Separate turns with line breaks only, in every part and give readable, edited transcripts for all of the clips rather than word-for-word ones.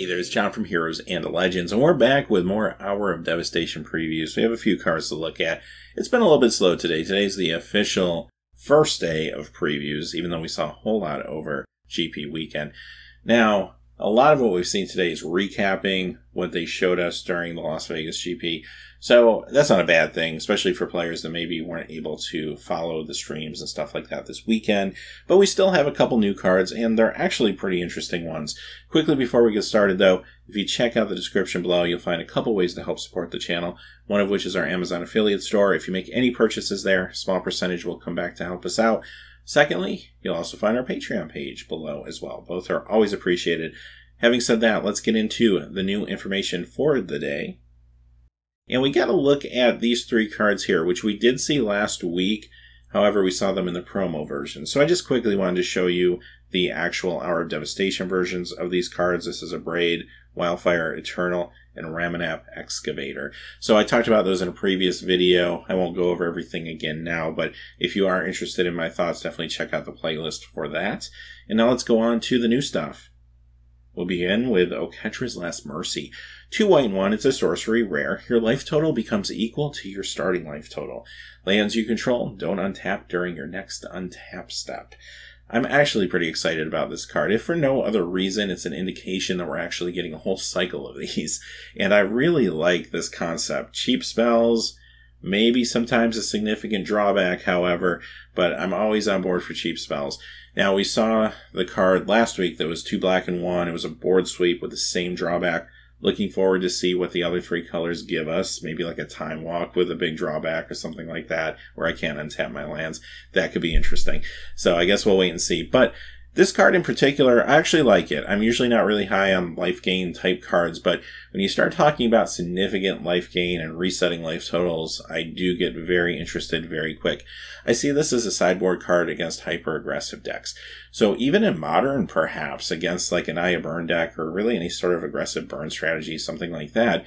Hey, there's John from Heroes and Legends, and we're back with more Hour of Devastation previews. We have a few cards to look at. It's been a little bit slow today. Today's the official first day of previews, even though we saw a whole lot over GP weekend. Now, a lot of what we've seen today is recapping what they showed us during the Las Vegas GP. So that's not a bad thing, especially for players that maybe weren't able to follow the streams and stuff like that this weekend. But we still have a couple new cards, and they're actually pretty interesting ones. Quickly before we get started, though, if you check out the description below, you'll find a couple ways to help support the channel, one of which is our Amazon affiliate store. If you make any purchases there, a small percentage will come back to help us out. Secondly, you'll also find our Patreon page below as well. Both are always appreciated. Having said that, let's get into the new information for the day. And we got to look at these three cards here, which we did see last week. However, we saw them in the promo version. So I just quickly wanted to show you the actual Hour of Devastation versions of these cards. This is a Braid, Wildfire Eternal, and Ramanap Excavator. So I talked about those in a previous video. I won't go over everything again now, but if you are interested in my thoughts, definitely check out the playlist for that. And now let's go on to the new stuff. We'll begin with Oketra's Last Mercy. 2 white and 1, it's a sorcery rare. Your life total becomes equal to your starting life total. Lands you control don't untap during your next untap step. I'm actually pretty excited about this card. If for no other reason, it's an indication that we're actually getting a whole cycle of these. And I really like this concept. Cheap spells, maybe sometimes a significant drawback, however, but I'm always on board for cheap spells. Now, we saw the card last week that was 2 black and 1. It was a board sweep with the same drawback. Looking forward to see what the other 3 colors give us. Maybe like a Time Walk with a big drawback or something like that, where I can't untap my lands. That could be interesting. So I guess we'll wait and see. But this card in particular, I actually like it. I'm usually not really high on life gain type cards, but when you start talking about significant life gain and resetting life totals, I do get very interested very quick. I see this as a sideboard card against hyper-aggressive decks. So even in Modern, perhaps, against like an Aya Burn deck or really any sort of aggressive burn strategy, something like that,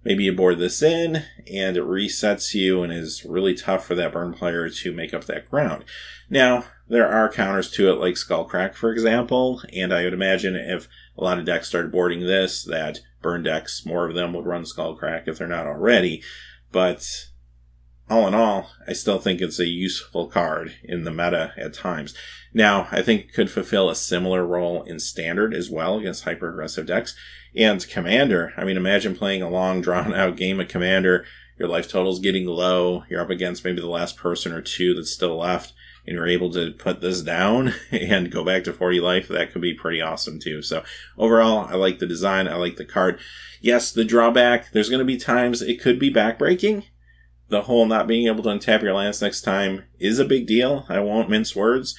maybe you board this in and it resets you and is really tough for that burn player to make up that ground. Now, there are counters to it like Skullcrack, for example, and I would imagine if a lot of decks started boarding this, that burn decks, more of them would run Skullcrack if they're not already. But all in all, I still think it's a useful card in the meta at times. Now, I think it could fulfill a similar role in Standard as well against hyper-aggressive decks. And Commander, I mean, imagine playing a long, drawn-out game of Commander, your life total's getting low, you're up against maybe the last person or two that's still left, and you're able to put this down and go back to 40 life. That could be pretty awesome too. So overall, I like the design, I like the card. Yes, the drawback, there's going to be times it could be backbreaking. The whole not being able to untap your lands next time is a big deal. I won't mince words.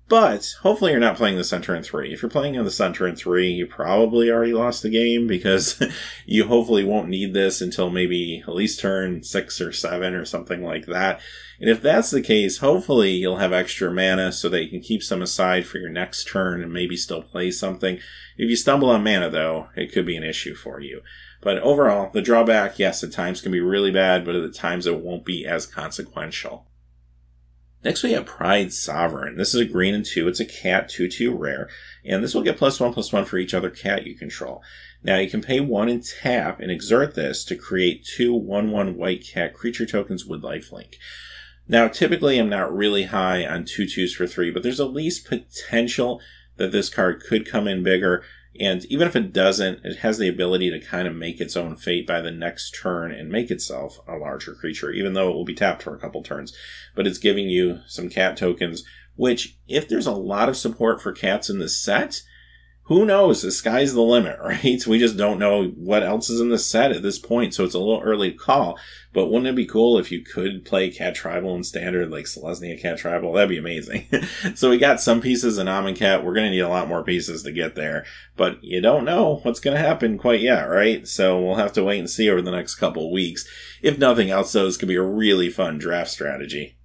But hopefully you're not playing the center in 3. If you're playing on the center in 3, you probably already lost the game because you hopefully won't need this until maybe at least turn 6 or 7 or something like that. And if that's the case, hopefully you'll have extra mana so that you can keep some aside for your next turn and maybe still play something. If you stumble on mana, though, it could be an issue for you. But overall, the drawback, yes, at times can be really bad, but at times it won't be as consequential. Next we have Pride Sovereign. This is a green and 2. It's a cat 2/2 rare. And this will get +1/+1 for each other cat you control. Now you can pay 1 and tap and exert this to create 2 1/1 white cat creature tokens with lifelink. Now typically I'm not really high on 2/2s for 3, but there's at least potential that this card could come in bigger. And even if it doesn't, it has the ability to kind of make its own fate by the next turn and make itself a larger creature, even though it will be tapped for a couple turns. But it's giving you some cat tokens, which, if there's a lot of support for cats in this set, who knows? The sky's the limit, right? We just don't know what else is in the set at this point, so it's a little early to call. But wouldn't it be cool if you could play Cat Tribal in Standard, like Selesnya Cat Tribal? That'd be amazing. So we got some pieces in Amonkhet. We're going to need a lot more pieces to get there. But you don't know what's going to happen quite yet, right? So we'll have to wait and see over the next couple of weeks. If nothing else, though, this could be a really fun draft strategy.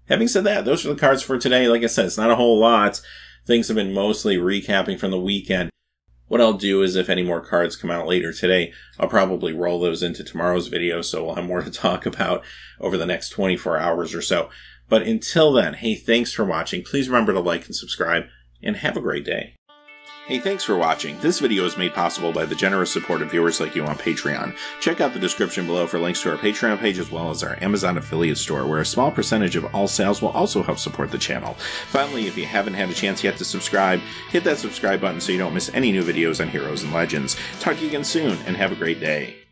Having said that, those are the cards for today. Like I said, it's not a whole lot. Things have been mostly recapping from the weekend. What I'll do is if any more cards come out later today, I'll probably roll those into tomorrow's video, so we'll have more to talk about over the next 24 hours or so. But until then, hey, thanks for watching. Please remember to like and subscribe, and have a great day. Hey, thanks for watching. This video is made possible by the generous support of viewers like you on Patreon. Check out the description below for links to our Patreon page as well as our Amazon affiliate store, where a small percentage of all sales will also help support the channel. Finally, if you haven't had a chance yet to subscribe, hit that subscribe button so you don't miss any new videos on Heroes and Legends. Talk to you again soon, and have a great day.